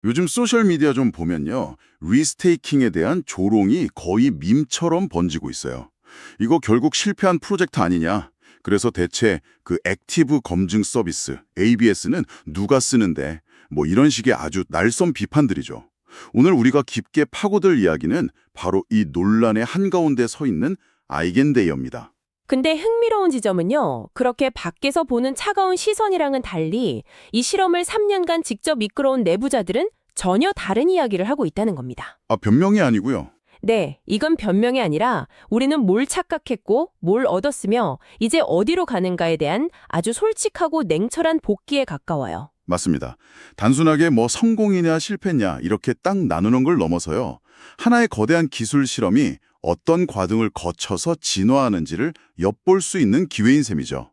요즘 소셜미디어 좀 보면요. 리스테이킹에 대한 조롱이 거의 밈처럼 번지고 있어요. 이거 결국 실패한 프로젝트 아니냐. 그래서 대체 그 액티브 검증 서비스, ABS는 누가 쓰는데, 뭐 이런 식의 아주 날선 비판들이죠. 오늘 우리가 깊게 파고들 이야기는 바로 이 논란의 한가운데 서 있는 아이겐데이어입니다. 근데 흥미로운 지점은요, 그렇게 밖에서 보는 차가운 시선이랑은 달리 이 실험을 3년간 직접 이끌어온 내부자들은 전혀 다른 이야기를 하고 있다는 겁니다. 아, 변명이 아니고요. 네, 이건 변명이 아니라 우리는 뭘 착각했고 뭘 얻었으며 이제 어디로 가는가에 대한 아주 솔직하고 냉철한 복귀에 가까워요. 맞습니다. 단순하게 뭐 성공이냐 실패냐 이렇게 딱 나누는 걸 넘어서요. 하나의 거대한 기술 실험이 어떤 과정을 거쳐서 진화하는지를 엿볼 수 있는 기회인 셈이죠.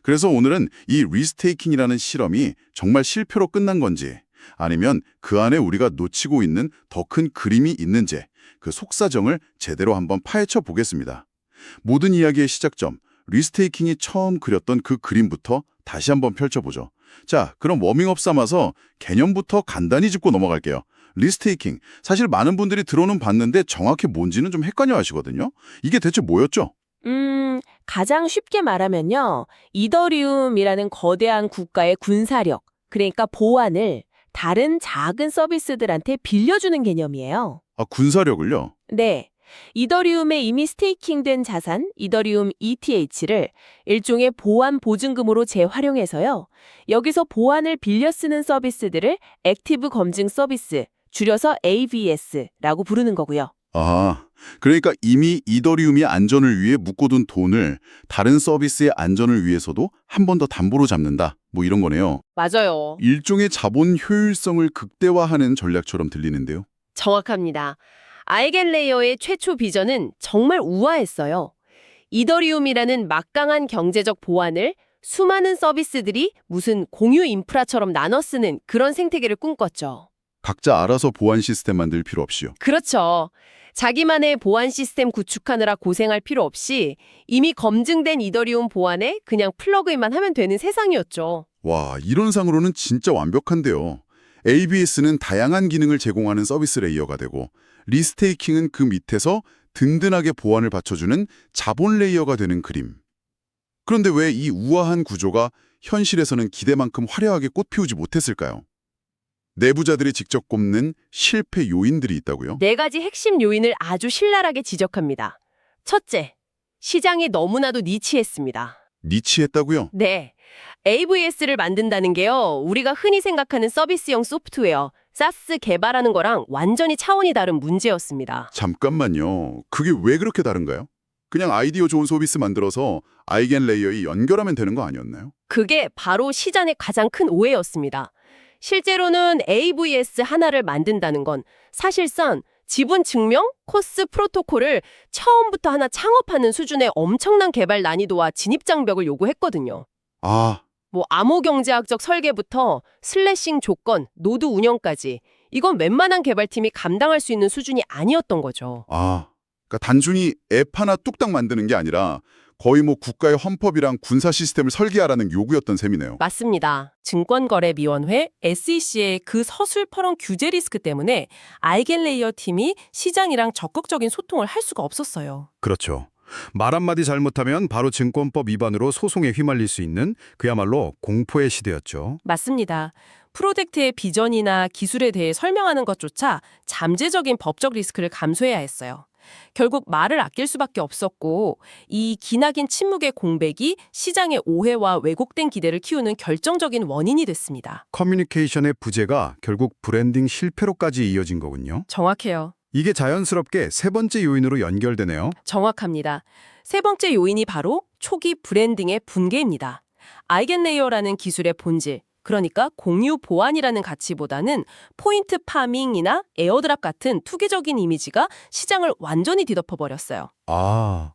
그래서 오늘은 이 리스테이킹이라는 실험이 정말 실패로 끝난 건지 아니면 그 안에 우리가 놓치고 있는 더 큰 그림이 있는지 그 속사정을 제대로 한번 파헤쳐 보겠습니다. 모든 이야기의 시작점, 리스테이킹이 처음 그렸던 그 그림부터 다시 한번 펼쳐보죠. 자, 그럼 워밍업 삼아서 개념부터 간단히 짚고 넘어갈게요. 리스테이킹, 사실 많은 분들이 들어는 봤는데 정확히 뭔지는 좀 헷갈려 하시거든요. 이게 대체 뭐였죠? 가장 쉽게 말하면요, 이더리움이라는 거대한 국가의 군사력, 그러니까 보안을 다른 작은 서비스들한테 빌려주는 개념이에요. 아, 군사력을요? 네. 이더리움에 이미 스테이킹된 자산, 이더리움 ETH를 일종의 보안 보증금으로 재활용해서요. 여기서 보안을 빌려 쓰는 서비스들을 액티브 검증 서비스, 줄여서 ABS라고 부르는 거고요. 아, 그러니까 이미 이더리움의 안전을 위해 묶어둔 돈을 다른 서비스의 안전을 위해서도 한 번 더 담보로 잡는다. 뭐 이런 거네요. 맞아요. 일종의 자본 효율성을 극대화하는 전략처럼 들리는데요. 정확합니다. 아이겐레이어의 최초 비전은 정말 우아했어요. 이더리움이라는 막강한 경제적 보안을 수많은 서비스들이 무슨 공유 인프라처럼 나눠 쓰는 그런 생태계를 꿈꿨죠. 각자 알아서 보안 시스템 만들 필요 없이요. 그렇죠. 자기만의 보안 시스템 구축하느라 고생할 필요 없이 이미 검증된 이더리움 보안에 그냥 플러그인만 하면 되는 세상이었죠. 와, 이런 상으로는 진짜 완벽한데요. ABS는 다양한 기능을 제공하는 서비스 레이어가 되고 리스테이킹은 그 밑에서 든든하게 보안을 받쳐주는 자본 레이어가 되는 그림. 그런데 왜 이 우아한 구조가 현실에서는 기대만큼 화려하게 꽃피우지 못했을까요? 내부자들이 직접 꼽는 실패 요인들이 있다고요? 네 가지 핵심 요인을 아주 신랄하게 지적합니다. 첫째, 시장이 너무나도 니치했습니다. 니치했다고요? 네. AVS를 만든다는 게요, 우리가 흔히 생각하는 서비스형 소프트웨어, 사스 개발하는 거랑 완전히 차원이 다른 문제였습니다. 잠깐만요. 그게 왜 그렇게 다른가요? 그냥 아이디어 좋은 서비스 만들어서 아이겐 레이어에 연결하면 되는 거 아니었나요? 그게 바로 시장의 가장 큰 오해였습니다. 실제로는 AVS 하나를 만든다는 건 사실상 지분 증명, 코스 프로토콜을 처음부터 하나 창업하는 수준의 엄청난 개발 난이도와 진입 장벽을 요구했거든요. 아, 뭐 암호 경제학적 설계부터 슬래싱 조건, 노드 운영까지 이건 웬만한 개발팀이 감당할 수 있는 수준이 아니었던 거죠. 그러니까 단순히 앱 하나 뚝딱 만드는 게 아니라 거의 뭐 국가의 헌법이랑 군사 시스템을 설계하라는 요구였던 셈이네요. 맞습니다. 증권거래위원회 SEC의 그 서슬퍼런 규제 리스크 때문에 아이겐레이어 팀이 시장이랑 적극적인 소통을 할 수가 없었어요. 그렇죠. 말 한마디 잘못하면 바로 증권법 위반으로 소송에 휘말릴 수 있는 그야말로 공포의 시대였죠. 맞습니다. 프로젝트의 비전이나 기술에 대해 설명하는 것조차 잠재적인 법적 리스크를 감수해야 했어요. 결국 말을 아낄 수밖에 없었고 이 기나긴 침묵의 공백이 시장의 오해와 왜곡된 기대를 키우는 결정적인 원인이 됐습니다. 커뮤니케이션의 부재가 결국 브랜딩 실패로까지 이어진 거군요. 정확해요. 이게 자연스럽게 세 번째 요인으로 연결되네요. 정확합니다. 세 번째 요인이 바로 초기 브랜딩의 붕괴입니다. 아이겐레이어라는 기술의 본질, 그러니까 공유 보안이라는 가치보다는 포인트 파밍이나 에어드랍 같은 투기적인 이미지가 시장을 완전히 뒤덮어버렸어요. 아,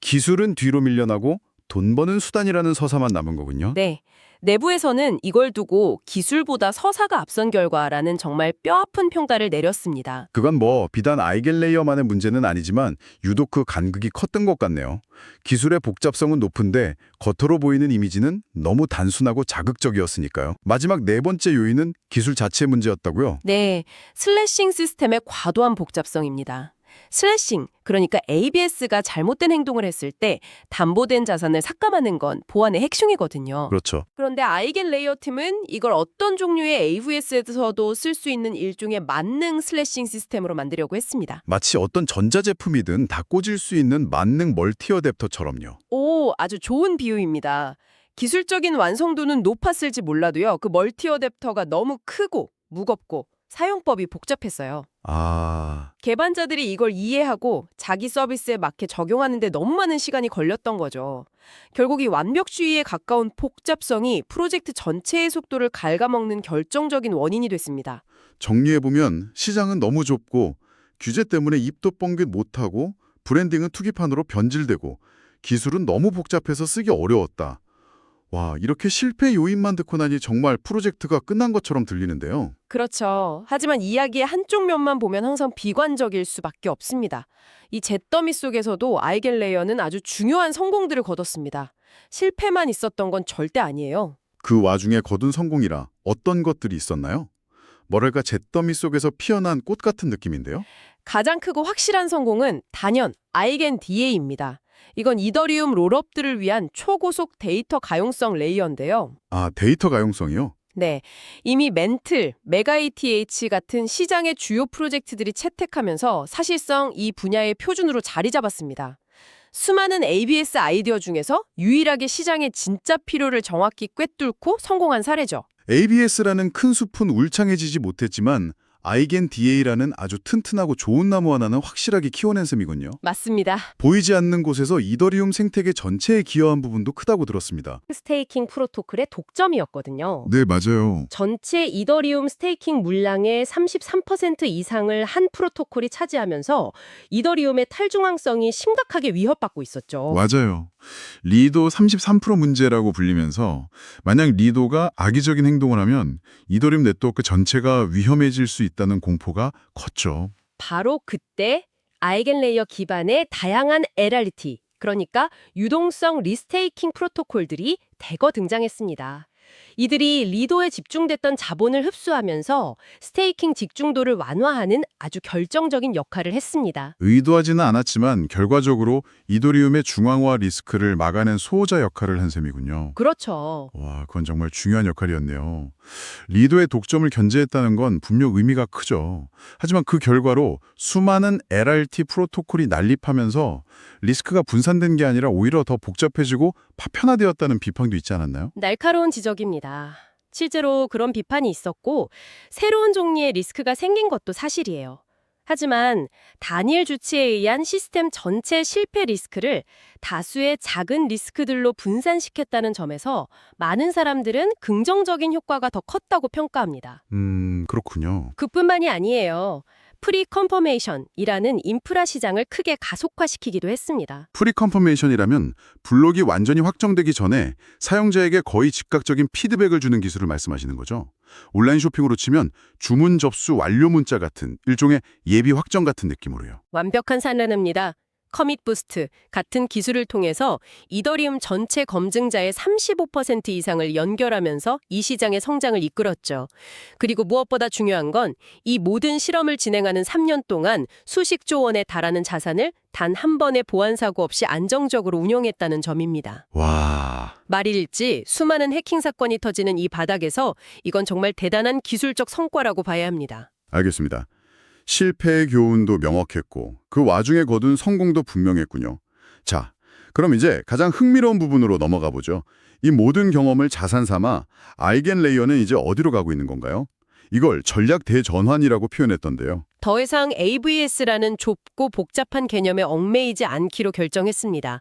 기술은 뒤로 밀려나고 돈 버는 수단이라는 서사만 남은 거군요. 네. 내부에서는 이걸 두고 기술보다 서사가 앞선 결과라는 정말 뼈아픈 평가를 내렸습니다. 그건 뭐 비단 아이겐레이어만의 문제는 아니지만 유독 그 간극이 컸던 것 같네요. 기술의 복잡성은 높은데 겉으로 보이는 이미지는 너무 단순하고 자극적이었으니까요. 마지막 네 번째 요인은 기술 자체 문제였다고요? 네, 슬래싱 시스템의 과도한 복잡성입니다. 슬래싱, 그러니까 ABS가 잘못된 행동을 했을 때 담보된 자산을 삭감하는 건 보안의 핵심이거든요. 그렇죠. 그런데 아이겐 레이어 팀은 이걸 어떤 종류의 AVS에서도 쓸 수 있는 일종의 만능 슬래싱 시스템으로 만들려고 했습니다. 마치 어떤 전자제품이든 다 꽂을 수 있는 만능 멀티 어댑터처럼요. 오, 아주 좋은 비유입니다. 기술적인 완성도는 높았을지 몰라도요. 그 멀티 어댑터가 너무 크고 무겁고 사용법이 복잡했어요. 아, 개발자들이 이걸 이해하고 자기 서비스에 맞게 적용하는 데 너무 많은 시간이 걸렸던 거죠. 결국 이 완벽주의에 가까운 복잡성이 프로젝트 전체의 속도를 갉아먹는 결정적인 원인이 됐습니다. 정리해보면 시장은 너무 좁고 규제 때문에 입도 뻥긋 못하고 브랜딩은 투기판으로 변질되고 기술은 너무 복잡해서 쓰기 어려웠다. 와, 이렇게 실패 요인만 듣고 나니 정말 프로젝트가 끝난 것처럼 들리는데요. 그렇죠. 하지만 이야기의 한쪽 면만 보면 항상 비관적일 수밖에 없습니다. 이 잿더미 속에서도 아이겐 레이어는 아주 중요한 성공들을 거뒀습니다. 실패만 있었던 건 절대 아니에요. 그 와중에 거둔 성공이라 어떤 것들이 있었나요? 뭐랄까 잿더미 속에서 피어난 꽃 같은 느낌인데요. 가장 크고 확실한 성공은 단연 아이겐 DA입니다. 이건 이더리움 롤업들을 위한 초고속 데이터 가용성 레이어인데요. 아, 데이터 가용성이요? 네, 이미 멘틀, 메가-ATH 같은 시장의 주요 프로젝트들이 채택하면서 사실상 이 분야의 표준으로 자리 잡았습니다. 수많은 ABS 아이디어 중에서 유일하게 시장의 진짜 필요를 정확히 꿰뚫고 성공한 사례죠. ABS라는 큰 숲은 울창해지지 못했지만 아이겐 DA라는 아주 튼튼하고 좋은 나무 하나는 확실하게 키워낸 셈이군요. 맞습니다. 보이지 않는 곳에서 이더리움 생태계 전체에 기여한 부분도 크다고 들었습니다. 스테이킹 프로토콜의 독점이었거든요. 네, 맞아요. 전체 이더리움 스테이킹 물량의 33% 이상을 한 프로토콜이 차지하면서 이더리움의 탈중앙성이 심각하게 위협받고 있었죠. 맞아요. 리도 33% 문제라고 불리면서 만약 리도가 악의적인 행동을 하면 이더리움 네트워크 전체가 위험해질 수 있다는 공포가 컸죠. 바로 그때 아이겐레이어 기반의 다양한 LRT, 그러니까 유동성 리스테이킹 프로토콜들이 대거 등장했습니다. 이들이 리도에 집중됐던 자본을 흡수하면서 스테이킹 집중도를 완화하는 아주 결정적인 역할을 했습니다. 의도하지는 않았지만 결과적으로 이더리움의 중앙화 리스크를 막아낸 수호자 역할을 한 셈이군요. 그렇죠. 와, 그건 정말 중요한 역할이었네요. 리도의 독점을 견제했다는 건 분명 의미가 크죠. 하지만 그 결과로 수많은 LRT 프로토콜이 난립하면서 리스크가 분산된 게 아니라 오히려 더 복잡해지고 파편화되었다는 비판도 있지 않았나요? 날카로운 지적입니다. 실제로 그런 비판이 있었고 새로운 종류의 리스크가 생긴 것도 사실이에요. 하지만 단일 주체에 의한 시스템 전체 실패 리스크를 다수의 작은 리스크들로 분산시켰다는 점에서 많은 사람들은 긍정적인 효과가 더 컸다고 평가합니다. 그렇군요. 그뿐만이 아니에요. 프리컴퍼메이션이라는 인프라 시장을 크게 가속화시키기도 했습니다. 프리컴퍼메이션이라면 블록이 완전히 확정되기 전에 사용자에게 거의 즉각적인 피드백을 주는 기술을 말씀하시는 거죠. 온라인 쇼핑으로 치면 주문 접수 완료 문자 같은 일종의 예비 확정 같은 느낌으로요. 완벽한 산란입니다. 커밋 부스트 같은 기술을 통해서 이더리움 전체 검증자의 35% 이상을 연결하면서 이 시장의 성장을 이끌었죠. 그리고 무엇보다 중요한 건 이 모든 실험을 진행하는 3년 동안 수십조 원에 달하는 자산을 단 한 번의 보안 사고 없이 안정적으로 운영했다는 점입니다. 와, 말일지 수많은 해킹 사건이 터지는 이 바닥에서 이건 정말 대단한 기술적 성과라고 봐야 합니다. 알겠습니다. 실패의 교훈도 명확했고 그 와중에 거둔 성공도 분명했군요. 자, 그럼 이제 가장 흥미로운 부분으로 넘어가 보죠. 이 모든 경험을 자산 삼아 아이겐 레이어는 이제 어디로 가고 있는 건가요? 이걸 전략 대전환이라고 표현했던데요. 더 이상 AVS라는 좁고 복잡한 개념에 얽매이지 않기로 결정했습니다.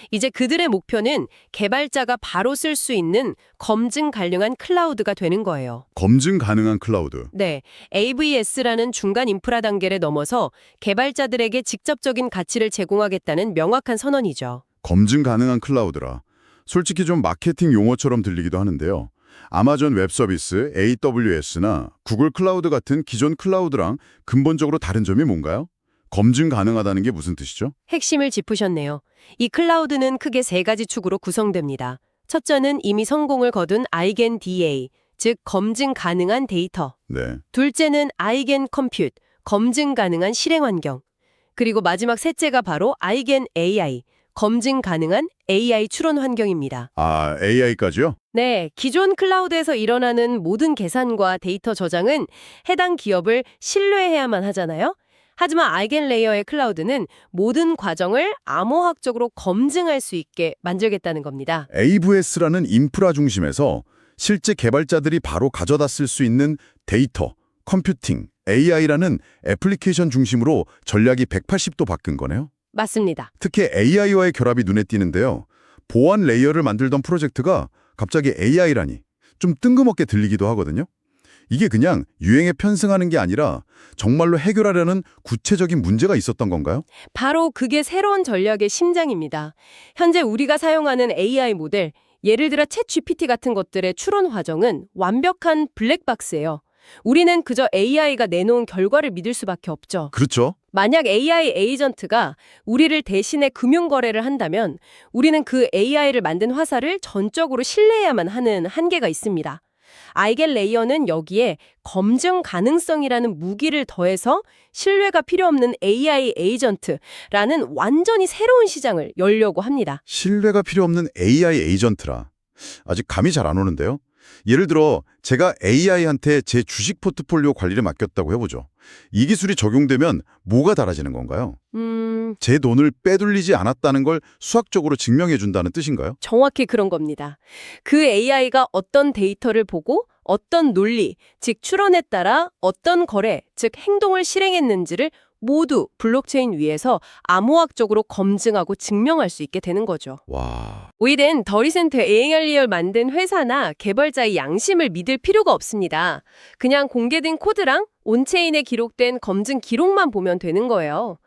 이제 그들의 목표는 개발자가 바로 쓸 수 있는 검증 가능한 클라우드가 되는 거예요. 검증 가능한 클라우드. 네, AVS라는 중간 인프라 단계를 넘어서 개발자들에게 직접적인 가치를 제공하겠다는 명확한 선언이죠. 검증 가능한 클라우드라. 솔직히 좀 마케팅 용어처럼 들리기도 하는데요. 아마존 웹 서비스 AWS나 구글 클라우드 같은 기존 클라우드랑 근본적으로 다른 점이 뭔가요? 검증 가능하다는 게 무슨 뜻이죠? 핵심을 짚으셨네요. 이 클라우드는 크게 세 가지 축으로 구성됩니다. 첫째는 이미 성공을 거둔 아이겐 DA, 즉 검증 가능한 데이터. 네. 둘째는 아이겐 컴퓨트, 검증 가능한 실행 환경. 그리고 마지막 셋째가 바로 아이겐 AI, 검증 가능한 AI 추론 환경입니다. 아, AI까지요? 네, 기존 클라우드에서 일어나는 모든 계산과 데이터 저장은 해당 기업을 신뢰해야만 하잖아요. 하지만 아이겐 레이어의 클라우드는 모든 과정을 암호학적으로 검증할 수 있게 만들겠다는 겁니다. AWS라는 인프라 중심에서 실제 개발자들이 바로 가져다 쓸 수 있는 데이터, 컴퓨팅, AI라는 애플리케이션 중심으로 전략이 180도 바뀐 거네요. 맞습니다. 특히 AI와의 결합이 눈에 띄는데요. 보안 레이어를 만들던 프로젝트가 갑자기 AI라니 좀 뜬금없게 들리기도 하거든요. 이게 그냥 유행에 편승하는 게 아니라 정말로 해결하려는 구체적인 문제가 있었던 건가요? 바로 그게 새로운 전략의 심장입니다. 현재 우리가 사용하는 AI 모델, 예를 들어 챗 GPT 같은 것들의 추론 과정은 완벽한 블랙박스예요. 우리는 그저 AI가 내놓은 결과를 믿을 수밖에 없죠. 그렇죠. 만약 AI 에이전트가 우리를 대신해 금융거래를 한다면 우리는 그 AI를 만든 화살을 전적으로 신뢰해야만 하는 한계가 있습니다. 아이겐 레이어는 여기에 검증 가능성이라는 무기를 더해서 신뢰가 필요 없는 AI 에이전트라는 완전히 새로운 시장을 열려고 합니다. 신뢰가 필요 없는 AI 에이전트라. 아직 감이 잘 안 오는데요. 예를 들어 제가 AI한테 제 주식 포트폴리오 관리를 맡겼다고 해보죠. 이 기술이 적용되면 뭐가 달라지는 건가요? 제 돈을 빼돌리지 않았다는 걸 수학적으로 증명해 준다는 뜻인가요? 정확히 그런 겁니다. 그 AI가 어떤 데이터를 보고 어떤 논리, 즉 추론에 따라 어떤 거래, 즉 행동을 실행했는지를 모두 블록체인 위에서 암호학적으로 검증하고 증명할 수 있게 되는 거죠. 와, 이젠 더 리센트 AI를 만든 회사나 개발자의 양심을 믿을 필요가 없습니다. 그냥 공개된 코드랑 온체인에 기록된 검증 기록만 보면 되는 거예요.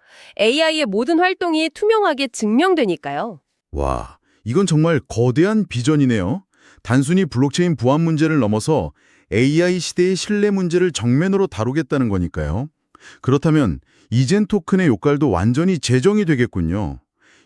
AI의 모든 활동이 투명하게 증명되니까요. 와, 이건 정말 거대한 비전이네요. 단순히 블록체인 보안 문제를 넘어서 AI 시대의 신뢰 문제를 정면으로 다루겠다는 거니까요. 그렇다면 이젠 토큰의 역할도 완전히 재정이 되겠군요.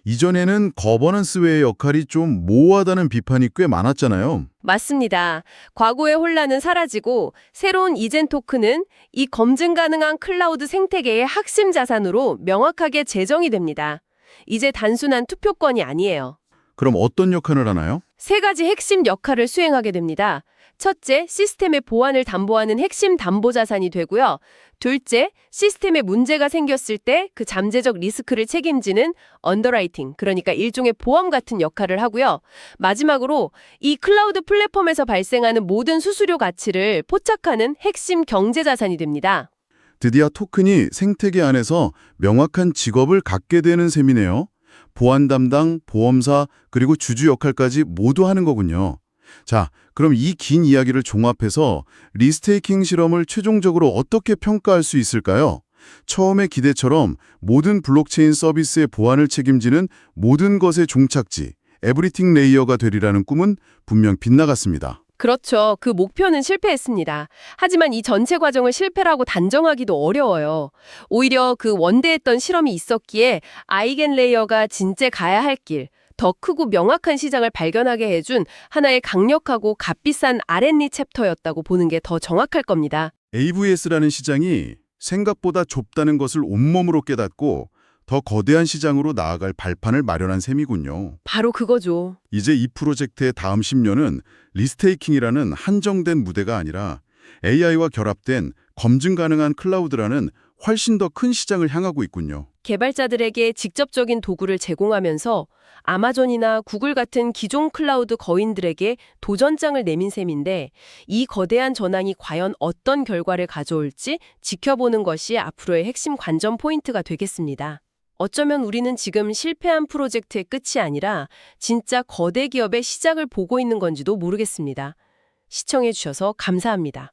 이전에는 거버넌스 외의 역할이 좀 모호하다는 비판이 꽤 많았잖아요. 맞습니다. 과거의 혼란은 사라지고 새로운 이젠 토큰은 이 검증 가능한 클라우드 생태계의 핵심 자산으로 명확하게 제정이 됩니다. 이제 단순한 투표권이 아니에요. 그럼 어떤 역할을 하나요? 세 가지 핵심 역할을 수행하게 됩니다. 첫째, 시스템의 보안을 담보하는 핵심 담보 자산이 되고요. 둘째, 시스템에 문제가 생겼을 때 그 잠재적 리스크를 책임지는 언더라이팅, 그러니까 일종의 보험 같은 역할을 하고요. 마지막으로 이 클라우드 플랫폼에서 발생하는 모든 수수료 가치를 포착하는 핵심 경제 자산이 됩니다. 드디어 토큰이 생태계 안에서 명확한 직업을 갖게 되는 셈이네요. 보안 담당, 보험사, 그리고 주주 역할까지 모두 하는 거군요. 자, 그럼 이 긴 이야기를 종합해서 리스테이킹 실험을 최종적으로 어떻게 평가할 수 있을까요? 처음의 기대처럼 모든 블록체인 서비스의 보안을 책임지는 모든 것의 종착지, 에브리띵 레이어가 되리라는 꿈은 분명 빗나갔습니다. 그렇죠. 그 목표는 실패했습니다. 하지만 이 전체 과정을 실패라고 단정하기도 어려워요. 오히려 그 원대했던 실험이 있었기에 아이겐 레이어가 진짜 가야 할 길, 더 크고 명확한 시장을 발견하게 해준 하나의 강력하고 값비싼 R&D 챕터였다고 보는 게 더 정확할 겁니다. AWS라는 시장이 생각보다 좁다는 것을 온몸으로 깨닫고 더 거대한 시장으로 나아갈 발판을 마련한 셈이군요. 바로 그거죠. 이제 이 프로젝트의 다음 10년은 리스테이킹이라는 한정된 무대가 아니라 AI와 결합된 검증 가능한 클라우드라는 훨씬 더 큰 시장을 향하고 있군요. 개발자들에게 직접적인 도구를 제공하면서 아마존이나 구글 같은 기존 클라우드 거인들에게 도전장을 내민 셈인데 이 거대한 전환이 과연 어떤 결과를 가져올지 지켜보는 것이 앞으로의 핵심 관전 포인트가 되겠습니다. 어쩌면 우리는 지금 실패한 프로젝트의 끝이 아니라 진짜 거대 기업의 시작을 보고 있는 건지도 모르겠습니다. 시청해 주셔서 감사합니다.